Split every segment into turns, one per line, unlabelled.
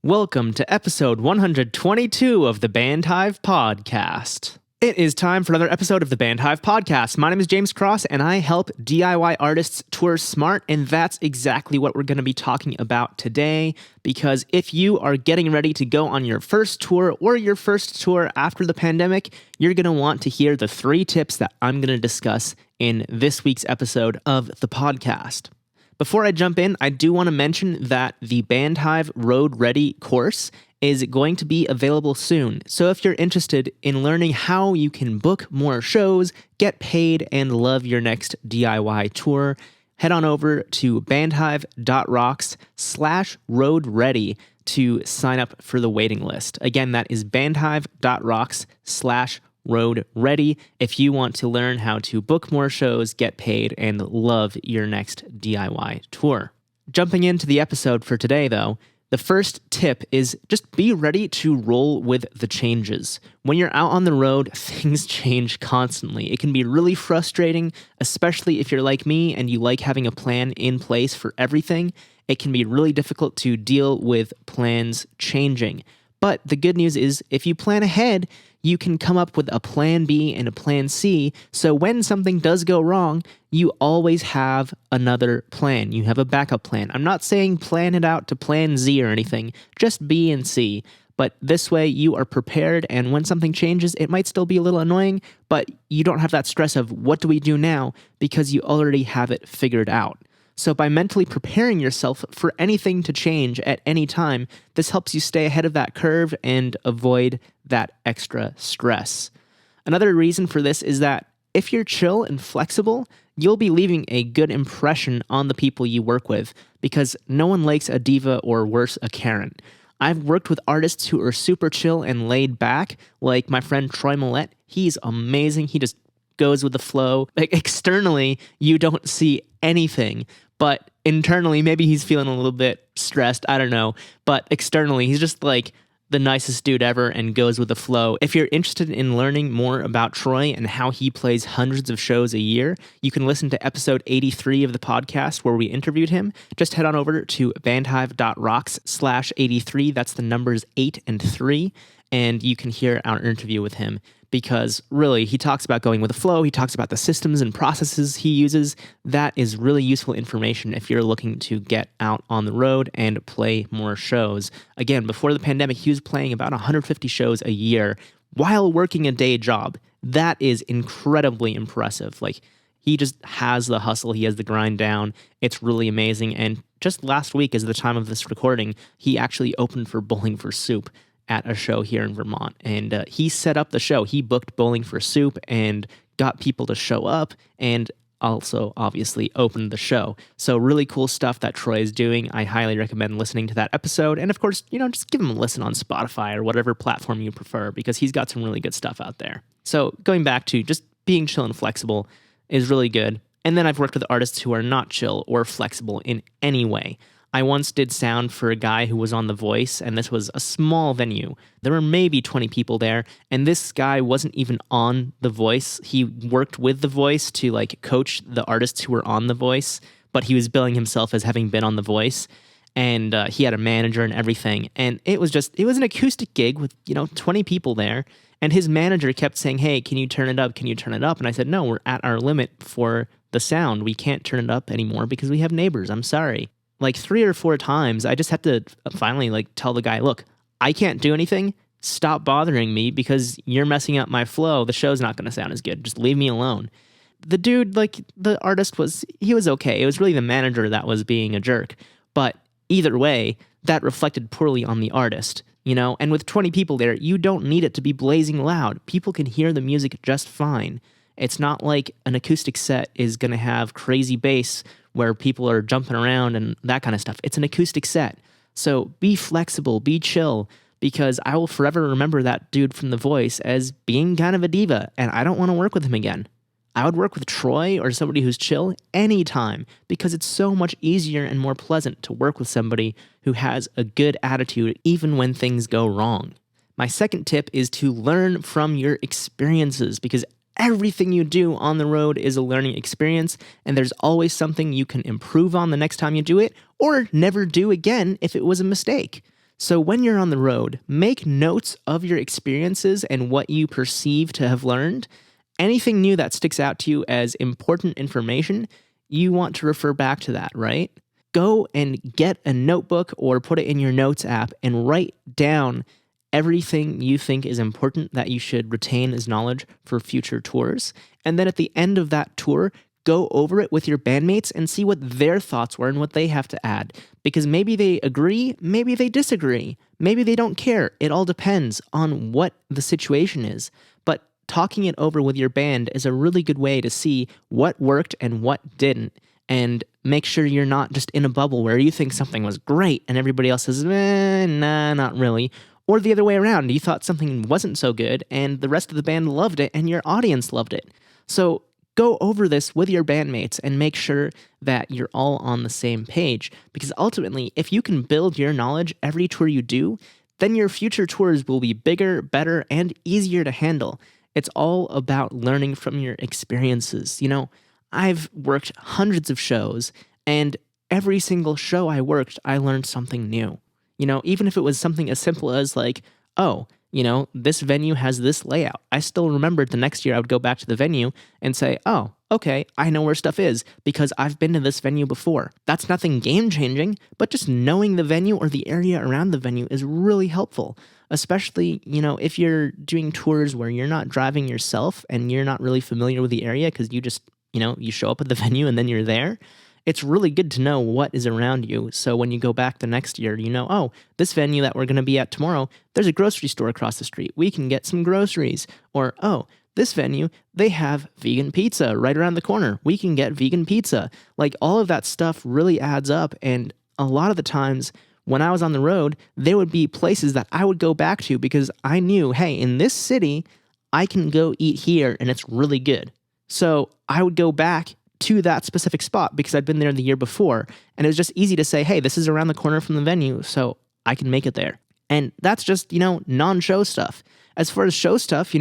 Welcome to episode 122 of the Band Hive Podcast. It is time for another episode of the Band Hive Podcast. My name is James Cross, and I help DIY artists tour smart, and that's exactly what we're going to be talking about today, because if you are getting ready to go on your first tour or your first tour after the pandemic, you're going to want to hear the 3 tips that I'm going to discuss in this week's episode of the podcast. Before I jump in, I do want to mention that the Band Hive Road Ready course is going to be available soon. So if you're interested in learning how you can book more shows, get paid, and love your next DIY tour, head on over to bandhive.rocks/roadready to sign up for the waiting list. Again, that is bandhive.rocks/road ready if you want to learn how to book more shows, get paid, and love your next DIY tour. Jumping into the episode for today, though, the first tip is just be ready to roll with the changes. When you're out on the road, things change constantly. It can be really frustrating, especially if you're like me and you like having a plan in place for everything. It can be really difficult to deal with plans changing. But the good news is, if you plan ahead, you can come up with a plan B and a plan C, so when something does go wrong, you always have another plan. You have a backup plan. I'm not saying plan it out to plan Z or anything, just B and C. But this way, you are prepared, and when something changes, it might still be a little annoying, but you don't have that stress of, what do we do now? Because you already have it figured out. So by mentally preparing yourself for anything to change at any time, this helps you stay ahead of that curve and avoid that extra stress. Another reason for this is that if you're chill and flexible, you'll be leaving a good impression on the people you work with, because no one likes a diva or worse, a Karen. I've worked with artists who are super chill and laid back, like my friend Troy Millette. He's amazing. He just goes with the flow. Like, externally, you don't see anything, but internally, maybe he's feeling a little bit stressed, I don't know, but externally, he's just like the nicest dude ever and goes with the flow. If you're interested in learning more about Troy and how he plays hundreds of shows a year, you can listen to episode 83 of the podcast where we interviewed him. Just head on over to bandhive.rocks/83, that's the numbers 8 and 3, and you can hear our interview with him. Because really, he talks about going with the flow, he talks about the systems and processes he uses. That is really useful information if you're looking to get out on the road and play more shows. Again, before the pandemic, he was playing about 150 shows a year while working a day job. That is incredibly impressive. Like, he just has the hustle, he has the grind down. It's really amazing. And just last week, as the time of this recording, he actually opened for Bowling for Soup at a show here in Vermont, and he set up the show. He booked Bowling for Soup and got people to show up, and also obviously opened the show. So really cool stuff that Troy is doing. I highly recommend listening to that episode, and of course, just give him a listen on Spotify or whatever platform you prefer, because he's got some really good stuff out there. So going back to just being chill and flexible is really good. And then I've worked with artists who are not chill or flexible in any way. I once did sound for a guy who was on The Voice, and this was a small venue. There were maybe 20 people there, and this guy wasn't even on The Voice. He worked with The Voice to coach the artists who were on The Voice, but he was billing himself as having been on The Voice, and he had a manager and everything. And it was an acoustic gig with 20 people there, and his manager kept saying, "Hey, can you turn it up? Can you turn it up?" And I said, "No, we're at our limit for the sound. We can't turn it up anymore because we have neighbors. I'm sorry." 3 or 4 times, I just had to finally tell the guy, "Look, I can't do anything. Stop bothering me because you're messing up my flow. The show's not going to sound as good. Just leave me alone." The dude, the artist he was okay. It was really the manager that was being a jerk. But either way, that reflected poorly on the artist, And with 20 people there, you don't need it to be blazing loud. People can hear the music just fine. It's not like an acoustic set is going to have crazy bass where people are jumping around and that kind of stuff. It's an acoustic set. So be flexible, be chill, because I will forever remember that dude from The Voice as being kind of a diva, and I don't want to work with him again. I would work with Troy or somebody who's chill anytime, because it's so much easier and more pleasant to work with somebody who has a good attitude even when things go wrong. My second tip is to learn from your experiences, because everything you do on the road is a learning experience, and there's always something you can improve on the next time you do it, or never do again if it was a mistake. So when you're on the road, make notes of your experiences and what you perceive to have learned. Anything new that sticks out to you as important information, you want to refer back to that, right? Go and get a notebook or put it in your notes app and write down everything you think is important that you should retain as knowledge for future tours. And then at the end of that tour, go over it with your bandmates and see what their thoughts were and what they have to add. Because maybe they agree, maybe they disagree, maybe they don't care. It all depends on what the situation is. But talking it over with your band is a really good way to see what worked and what didn't. And make sure you're not just in a bubble where you think something was great and everybody else says, nah, not really. Or the other way around, you thought something wasn't so good and the rest of the band loved it and your audience loved it. So go over this with your bandmates and make sure that you're all on the same page. Because ultimately, if you can build your knowledge every tour you do, then your future tours will be bigger, better, and easier to handle. It's all about learning from your experiences. I've worked hundreds of shows, and every single show I worked, I learned something new. Even if it was something as simple as like, oh, this venue has this layout. I still remembered the next year I would go back to the venue and say, oh, okay, I know where stuff is because I've been to this venue before. That's nothing game changing, but just knowing the venue or the area around the venue is really helpful. Especially, if you're doing tours where you're not driving yourself and you're not really familiar with the area because you just, you show up at the venue and then you're there. It's really good to know what is around you. So when you go back the next year, oh, this venue that we're going to be at tomorrow, there's a grocery store across the street. We can get some groceries. Or, oh, this venue, they have vegan pizza right around the corner. We can get vegan pizza. Like all of that stuff really adds up. And a lot of the times when I was on the road, there would be places that I would go back to because I knew, hey, in this city, I can go eat here and it's really good. So I would go back to that specific spot because I'd been there the year before. And it was just easy to say, hey, this is around the corner from the venue, so I can make it there. And that's just, non-show stuff. As far as show stuff,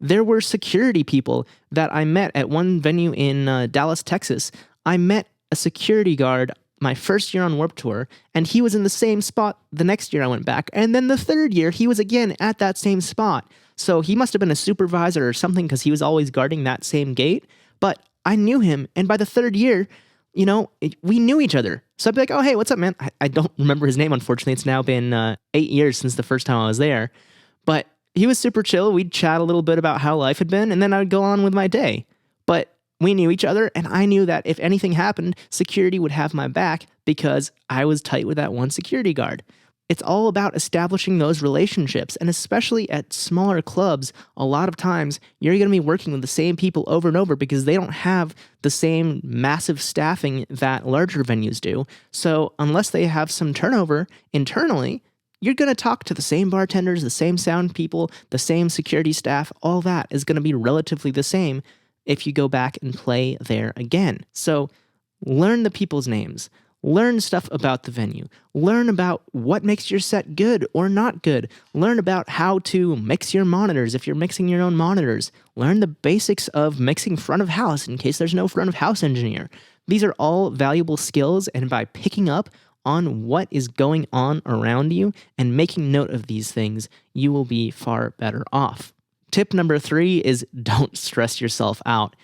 there were security people that I met at one venue in Dallas, Texas. I met a security guard my first year on Warped Tour, and he was in the same spot the next year I went back. And then the third year, he was again at that same spot. So he must have been a supervisor or something because he was always guarding that same gate. But I knew him, and by the third year, we knew each other. So I'd be like, oh, hey, what's up, man? I don't remember his name, unfortunately. It's now been 8 years since the first time I was there. But he was super chill. We'd chat a little bit about how life had been, and then I would go on with my day. But we knew each other, and I knew that if anything happened, security would have my back because I was tight with that one security guard. It's all about establishing those relationships, and especially at smaller clubs, a lot of times you're going to be working with the same people over and over because they don't have the same massive staffing that larger venues do. So unless they have some turnover internally, you're going to talk to the same bartenders, the same sound people, the same security staff. All that is going to be relatively the same if you go back and play there again. So learn the people's names. Learn stuff about the venue. Learn about what makes your set good or not good. Learn about how to mix your monitors if you're mixing your own monitors. Learn the basics of mixing front of house in case there's no front of house engineer. These are all valuable skills, and by picking up on what is going on around you and making note of these things, you will be far better off. Tip number 3 is don't stress yourself out.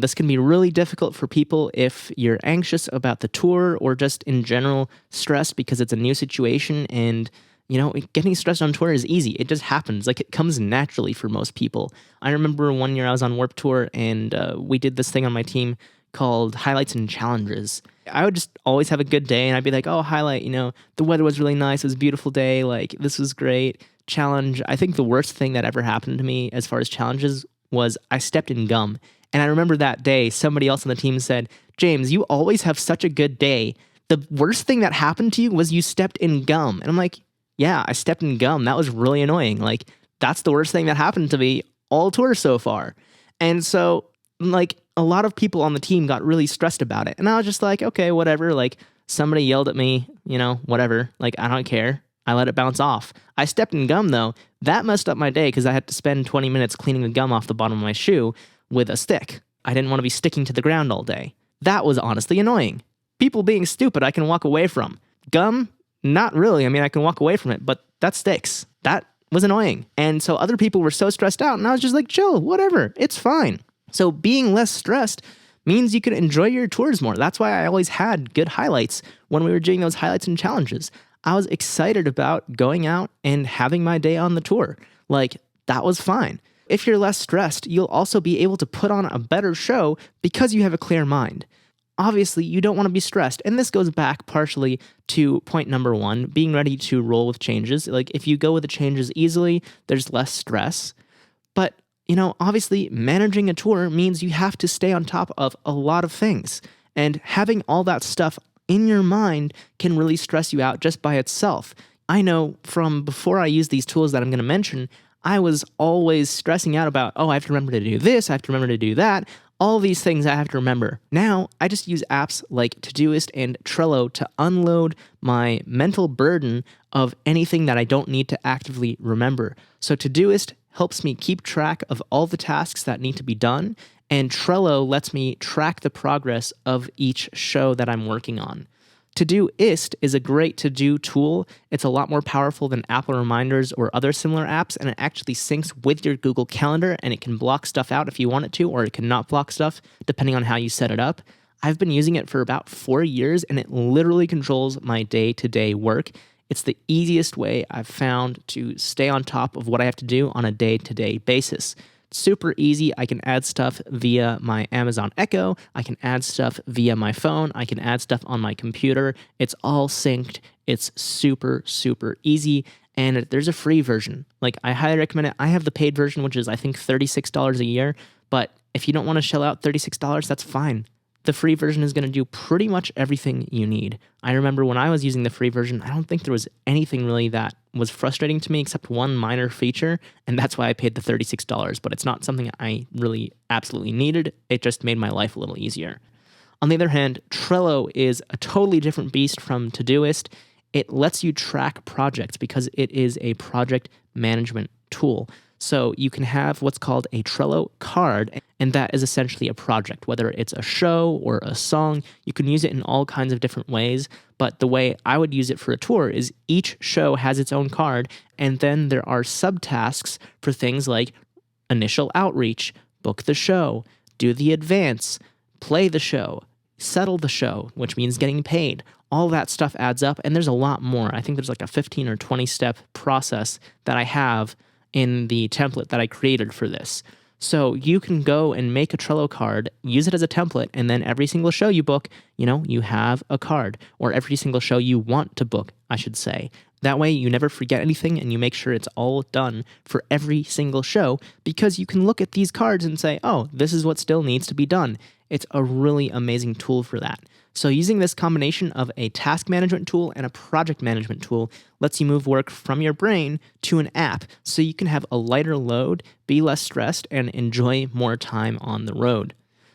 This can be really difficult for people if you're anxious about the tour or just in general stressed because it's a new situation. And, getting stressed on tour is easy. It just happens. Like, it comes naturally for most people. I remember one year I was on Warped Tour and we did this thing on my team called Highlights and Challenges. I would just always have a good day and I'd be like, oh, highlight, the weather was really nice. It was a beautiful day. Like, this was great. Challenge. I think the worst thing that ever happened to me as far as challenges was I stepped in gum. And I remember that day, somebody else on the team said, James, you always have such a good day. The worst thing that happened to you was you stepped in gum. And I'm like, yeah, I stepped in gum. That was really annoying. Like, that's the worst thing that happened to me all tour so far. And so, a lot of people on the team got really stressed about it. And I was just like, okay, whatever. Like, somebody yelled at me, whatever. Like, I don't care. I let it bounce off. I stepped in gum, though. That messed up my day because I had to spend 20 minutes cleaning the gum off the bottom of my shoe with a stick. I didn't want to be sticking to the ground all day. That was honestly annoying. People being stupid I can walk away from. Gum, Not really. I mean, I can walk away from it, but that sticks. That was annoying. And so other people were so stressed out, and I was just like, chill, whatever, it's fine. So being less stressed means you can enjoy your tours more. That's why I always had good highlights when we were doing those highlights and challenges. I was excited about going out and having my day on the tour. Like, that was fine. If you're less stressed, you'll also be able to put on a better show because you have a clear mind. Obviously, you don't want to be stressed, and this goes back partially to point number 1, being ready to roll with changes. Like, if you go with the changes easily, there's less stress. But, obviously, managing a tour means you have to stay on top of a lot of things, and having all that stuff in your mind can really stress you out just by itself. I know from before I used these tools that I'm going to mention, I was always stressing out about, I have to remember to do this, I have to remember to do that, all these things I have to remember. Now, I just use apps like Todoist and Trello to unload my mental burden of anything that I don't need to actively remember. So Todoist helps me keep track of all the tasks that need to be done, and Trello lets me track the progress of each show that I'm working on. Todoist is a great to-do tool. It's a lot more powerful than Apple Reminders or other similar apps, and it actually syncs with your Google Calendar, and it can block stuff out if you want it to, or it can not block stuff, depending on how you set it up. I've been using it for about 4 years, and it literally controls my day-to-day work. It's the easiest way I've found to stay on top of what I have to do on a day-to-day basis. Super easy. I can add stuff via my Amazon Echo. I can add stuff via my phone. I can add stuff on my computer. It's all synced. It's super, super easy. And there's a free version. Like, I highly recommend it. I have the paid version, which is, I think, $36 a year. But if you don't want to shell out $36, that's fine. The free version is going to do pretty much everything you need. I remember when I was using the free version, I don't think there was anything really that was frustrating to me except one minor feature, and that's why I paid the $36, but it's not something I really absolutely needed. It just made my life a little easier. On the other hand, Trello is a totally different beast from Todoist. It lets you track projects because it is a project management tool. So you can have what's called a Trello card, and that is essentially a project, whether it's a show or a song. You can use it in all kinds of different ways, but the way I would use it for a tour is each show has its own card, and then there are subtasks for things like initial outreach, book the show, do the advance, play the show, settle the show, which means getting paid. All that stuff adds up, and there's a lot more. I think there's like a 15 or 20 step process that I have in the template that I created for this. So you can go and make a Trello card, use it as a template, and then every single show you book, you have a card, or every single show you want to book, I should say. That way you never forget anything and you make sure it's all done for every single show, because you can look at these cards and say, this is what still needs to be done. It's a really amazing tool for that. So using this combination of a task management tool and a project management tool lets you move work from your brain to an app so you can have a lighter load, be less stressed, and enjoy more time on the road.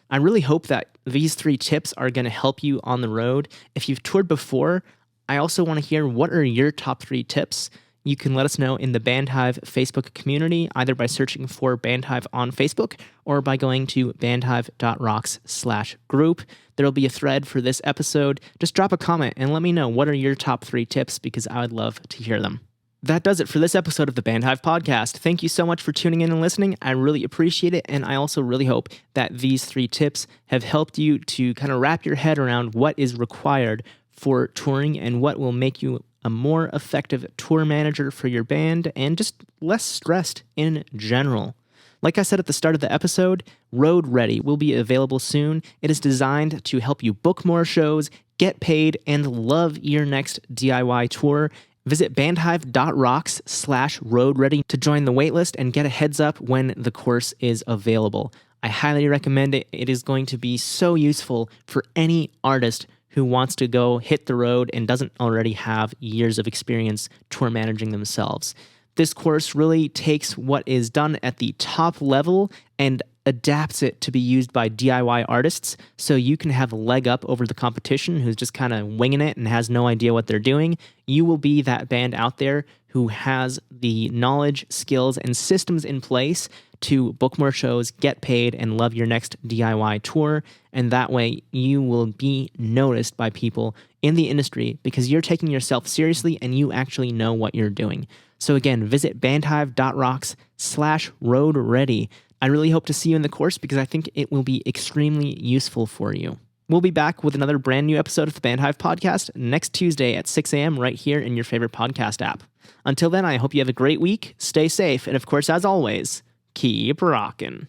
I really hope that these 3 tips are going to help you on the road. If you've toured before, I also want to hear what are your top 3 tips. You can let us know in the Bandhive Facebook community, either by searching for Bandhive on Facebook or by going to bandhive.rocks/group. There will be a thread for this episode. Just drop a comment and let me know what are your top 3 tips, because I would love to hear them. That does it for this episode of the Bandhive podcast. Thank you so much for tuning in and listening. I really appreciate it, and I also really hope that these 3 tips have helped you to kind of wrap your head around what is required for touring and what will make you a more effective tour manager for your band and just less stressed in general. Like I said at the start of the episode, Road Ready will be available soon. It is designed to help you book more shows, get paid, and love your next DIY tour. Visit bandhive.rocks/roadready to join the waitlist and get a heads up when the course is available. I highly recommend it. It is going to be so useful for any artist who wants to go hit the road and doesn't already have years of experience tour managing themselves. This course really takes what is done at the top level and adapts it to be used by DIY artists, so you can have a leg up over the competition who's just kind of winging it and has no idea what they're doing. You will be that band out there who has the knowledge, skills, and systems in place to book more shows, get paid, and love your next DIY tour. And that way you will be noticed by people in the industry because you're taking yourself seriously and you actually know what you're doing. So again, visit bandhive.rocks/road-ready. I really hope to see you in the course because I think it will be extremely useful for you. We'll be back with another brand new episode of the Bandhive podcast next Tuesday at 6 a.m. right here in your favorite podcast app. Until then, I hope you have a great week, stay safe, and of course, as always, keep rocking.